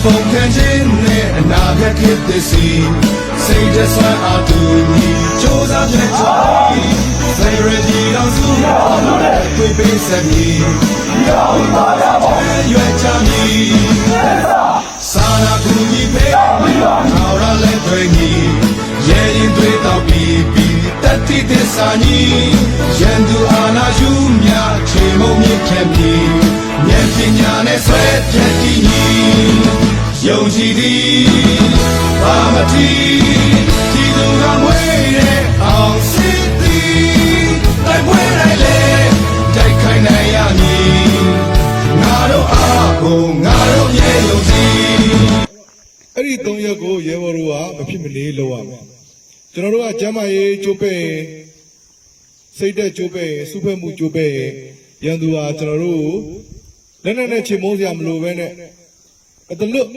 ပုံခံခြင်းနဲ့အနာဂတ်ဖြစ်သည်စီစိတ်တဆွမ်းအားတူညီကြိုးစားဖြစ်သွားစေရည်တော်စုတွေ့ပေးစမည်ရောက်ပါရပါရွယ်ချမည်စာနာကူညီပေးခေါ်ရလက်တွေညီရဲရင်တွေတော့ပြီးတတိသစ္စာညီရန်သူအာနာယူမြချေမုံမြင့်ခဲ့မည်ဉာဏ်ပညာနဲ့ဆွဲပြတ်တည်ညီယုံကြည်သည်ဘာမတိဒီလူကမွေးတဲ့အောင်စစ်သည်တိုက်ပွဲတိုင်းလေတိုက်ခိုင်းနိုင်ရမည်ငါတို့အားကိုငါတို့မြေယုံကြည်အဲ့ဒီ၃ရက်ကိုရဲဘော်တို့ကမဖြစ်မနေလုပ်ရမယ်ကျွန်တော်တို့ကကျမ်းမာရေးကြိုးပဲ့စိတ်သက်ကြိုးပဲ့စုဖက်မှုကြိုးပဲ့ရန်သူဟာကျွန်တော်တို့လက်နဲ့ချေမိုးစရာမလိုပဲနဲ့အတလွတ်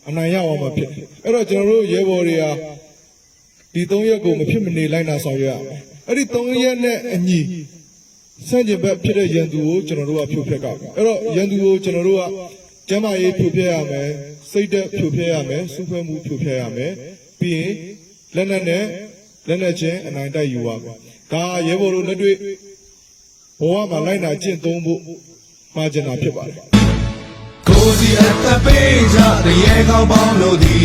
အနိုင်ရအောင်မှာဖြစ်အဲ့တော့ကျွန်တော်တို့ရဲဘော်တွေဟာဒီ၃ရက်ကိုမဖြစ်မနေလိုက်နာဆောင်ရွက်ရမယ်အဲ့ဒီ၃ရက်နဲ့အညီစံကျင်ဘက်ဖြစ်တဲ့ရန်သူကိုကျွန်တော်တို့ကဖြိုဖျက်ကအဲ့တော့ရန်သူကိုကျွန်တော်တို့ကကျမ်းမာရေးဖြိုဖျက်ရမယ်စိတ်သက်ဖြိုဖျက်ရမယ်စုဖွဲ့မှုဖြိုဖျက်ရမယ်ပြီးရင်လက်နဲ့ချင်းအနိုင်တိုက်ယူရမယ်ဒါရဲဘော်တို့လက်တွေ့ဘဝမှာလိုက်နာကျင့်သုံးဖို့မှာကျင်တာဖြစ်ပါတယ်ကိုစီအပ်ပေးကြတဲ့ရေကောင်းပေါင်းလို့ဒီ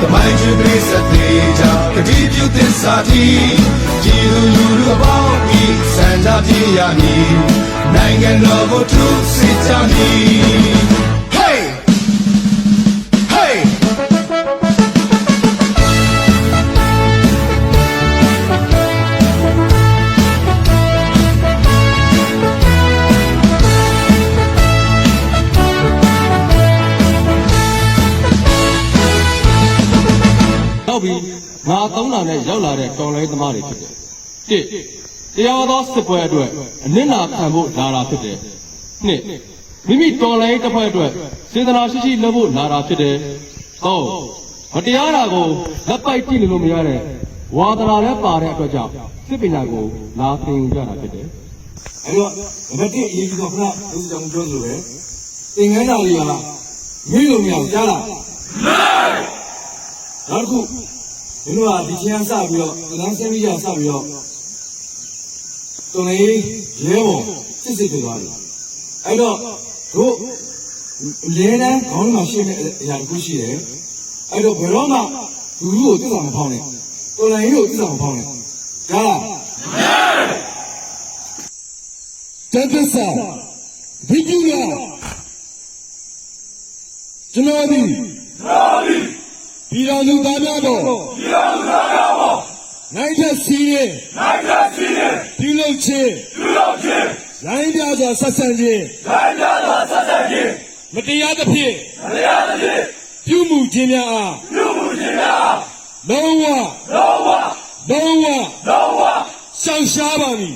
တမိုင်းကျွေးပေးစတဲ့ကြတတိပြုသစ္စာတီကြည်လူလူပေါင်းပြီးစံကြပြရမည်နိုင်ငံတော်ကိုထုစစ်ကြမည် Hey Heyငါသုံးတာနဲ့ရောက်လာတဲ့တော်လိုင်းသမားတွေဖြစ်တယ်။တစ်တရားသောစစ်ပွဲအတွက်အနစ်နာခံဖို့လာတာဖြစ်တယ်။နှစ်မိမိတော်လိုင်းတစ်ဖွဲ့အတွက်စေတနာရှိရှိလုပ်ဖို့လာတာဖြစ်တယ်။သုံးမတရားတာကိုလက်ပိုက်ကြည့်လို့မရတဲ့ဝါဒနာလည်းပါတဲ့အတွက်ကြောင့်စစ်ပညာကိုလာသင်ယူကြတာဖြစ်တယ်။အဲ့တော့နံပါတ်1အရေးကြီးဆုံးခဏဦးကြောင်ပြောလို့ပဲသင်္ကန်းတော်ကြီးကမိလို့မရဘူးကြားလား။နောက်တစ်ခုဒီလိုဟာဒီချင်းစပြီးတော့လမ်းဆင်းပြီးရစပြီးတော့တော်လေးရဲဘော်စစ်စစ်တွေသွားတယ်အဲ့တော့တို့လဲတန်းခေါင်းမှာရှိတဲ့အရာတစ်ခုရှိတယ်အဲ့တော့ဘယ်တော့မှလူလူကိုသစ္စာမဖောင်းနဲ့တော်လေးကိုသစ္စာမဖောင်းနဲ့ကြားလားတသစ္စာဒီကျူရကျွန်တော်ဒီပြည်တော်သူသားများပေါ်နိုင်ထက်စီးရင်ပြုလုပ်ခြင်းလိုင်းပြစွာဆက်ဆံခြင်းမတရားသဖြင့်ပြုမှုခြင်းများအားလုံးဝရှောင်ရှားပါမည်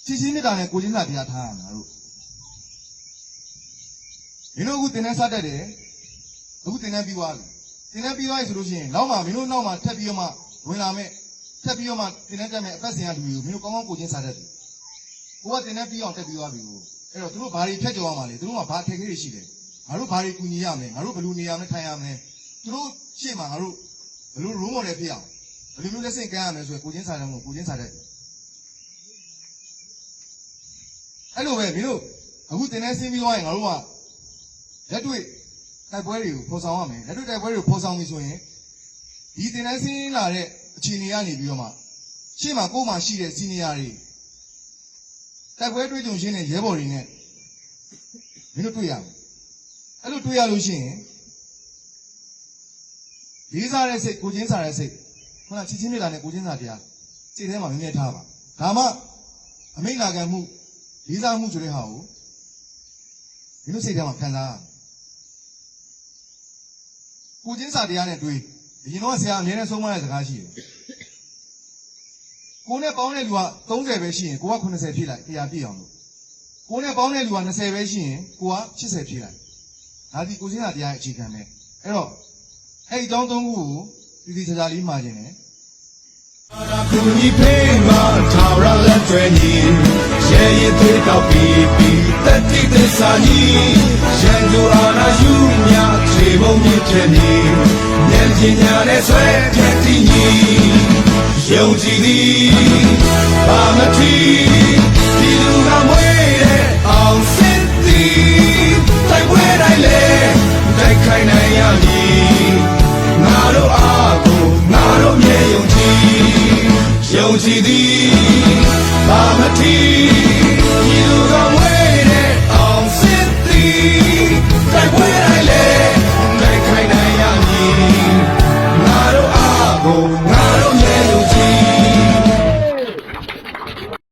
ချစ်ချင်းမြတ်တာနဲ့ကိုချင်းစာတရားထားရမှာတို့မင်းတို့အခုသင်တန်းစတတ်တယ်အခုသင်တန်းပြီးသွားပြီသင်တန်းပြီးသွားပြီဆိုလို့ရှိရင်နောက်မှမင်းတို့နောက်မှထပ်ပြီးတော့မှဝင်လာမယ်ထပ်ပြီးတော့မှသင်တန်းတက်မယ်အပတ်စဉ်ကလူမျိုးမင်းတို့ကောင်းကောင်းကိုချင်းစာတတ်တယ်ကိုကသင်တန်းပြီးအောင်တက်ပြီးသွားပြီကိုအဲ့တော့တို့ဘာတွေဖြတ်ကျော်ရမှာလဲတို့ကဘာထက်ခဲတွေရှိတယ်ငါတို့ဘာတွေကူညီရမလဲငါတို့ဘယ်လိုနေရမလဲထိုင်ရမလဲတို့ရှေ့မှာငါတို့ဘယ်လို role model ဖြစ်အောင်ဘယ်လိုမျိုးလက်ဆင့်ကမ်းရမလဲဆိုရင်ကိုချင်းစာတတ်မို့ကိုချင်းစာတတ် အဲ့လိုပဲမင်းတို့အခုတင်နေဆင်းပြီးသွားရင်ငါတို့ကလက်တွေ့တိုက်ပွဲတွေကိုဖော်ဆောင်ရမယ်လက်တွေ့တိုက်ပွဲတွေကိုဖော်ဆောင်ပြီဆိုရင်ဒီတင်နေဆင်းလာတဲ့အခြေအနေကနေပြီးတော့မှရှေ့မှာကိုယ်မှာရှိတဲ့စီနီယာတွေတိုက်ပွဲတွေ့ကြုံရှင်းတဲ့ရဲဘော်တွေနဲ့မင်းတို့တွေ့ရမယ်အဲ့လိုတွေ့ရလို့ရှိရင်လေးစားတဲ့စိတ်ကိုချင်းစားတဲ့စိတ်ခုနချစ်ချင်းမြတ်တာနဲ့ကိုချင်းစားတရားစိတ်ထဲမှာမြဲမြဲထားပါဒါမှအမိတ်လာခံမှုလေးစားမှုဆိုတဲ့ဟာကိုမင်းတို့စိတ်ထဲမှာခံစားရကိုချင်းစားတရားနဲ့တွေ့အရင်တော့ဆရာအမြဲတမ်းဆုံးမတဲ့စကားရှိတယ်ကိုနဲ့ပေါင်းတဲ့လူက30ပဲရှိရင်ကိုက80ဖြစ်လိုက်100ပြည့်အောင်လို့ကိုနဲ့ပေါင်းတဲ့လူက20ပဲရှိရင်ကိုက80ဖြစ်လိုက်ဒါဒီကိုချင်းစားတရားရဲ့အခြေခံပဲအဲ့တော့အဲ့ဒီတောင်းသုံးခုကိုတည်တည်ချာချာလေးမှာခြင်းတယ် ကူညီပေးမှာထာဝရလက်တွေညီရဲရဲသေးတော့ပြီးတတိသစ္စာညီရန်သူအာနာယူမြခြေပုံမြင့်တဲ့ညီဉာဏ်ပညာနဲ့ဆွဲပြည့်တည်ညီယုံကြည်သည်ဘာမထီဒီလူကမွေ